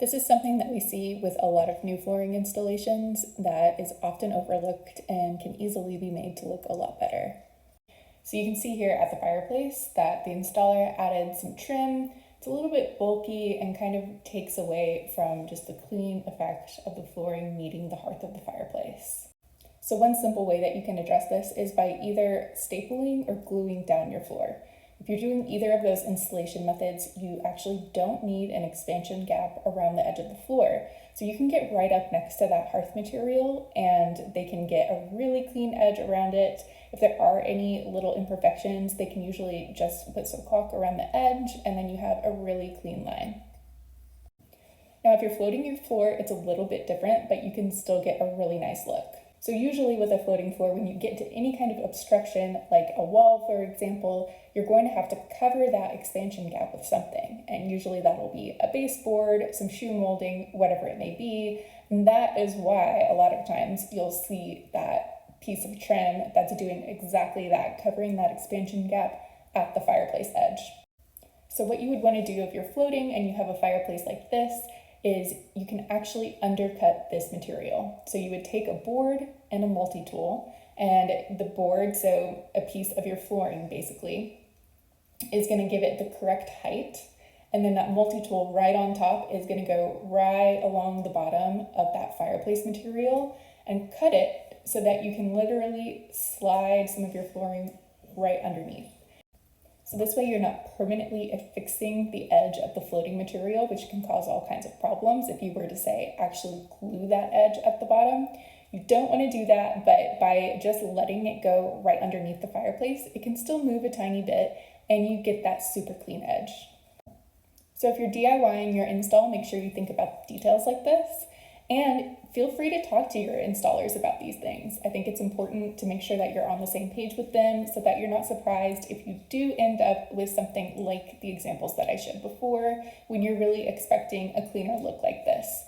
This is something that we see with a lot of new flooring installations that is often overlooked and can easily be made to look a lot better. So you can see here at the fireplace that the installer added some trim. It's a little bit bulky and kind of takes away from just the clean effect of the flooring meeting the hearth of the fireplace. So one simple way that you can address this is by either stapling or gluing down your floor. If you're doing either of those installation methods, you actually don't need an expansion gap around the edge of the floor. So you can get right up next to that hearth material and they can get a really clean edge around it. If there are any little imperfections, they can usually just put some caulk around the edge and then you have a really clean line. Now, if you're floating your floor, it's a little bit different, but you can still get a really nice look. So usually with a floating floor, when you get to any kind of obstruction, like a wall, for example, you're going to have to cover that expansion gap with something. And usually that'll be a baseboard, some shoe molding, whatever it may be. And that is why a lot of times you'll see that piece of trim that's doing exactly that, covering that expansion gap at the fireplace edge. So what you would want to do if you're floating and you have a fireplace like this is you can actually undercut this material. So you would take a board and a multi-tool, and the board, so a piece of your flooring basically, is going to give it the correct height, and then that multi-tool right on top is going to go right along the bottom of that fireplace material and cut it so that you can literally slide some of your flooring right underneath. So this way you're not permanently affixing the edge of the floating material, which can cause all kinds of problems if you were to say actually glue that edge at the bottom. You don't want to do that, but by just letting it go right underneath the fireplace, it can still move a tiny bit and you get that super clean edge. So if you're DIYing your install, make sure you think about details like this. And feel free to talk to your installers about these things. I think it's important to make sure that you're on the same page with them so that you're not surprised if you do end up with something like the examples that I showed before when you're really expecting a cleaner look like this.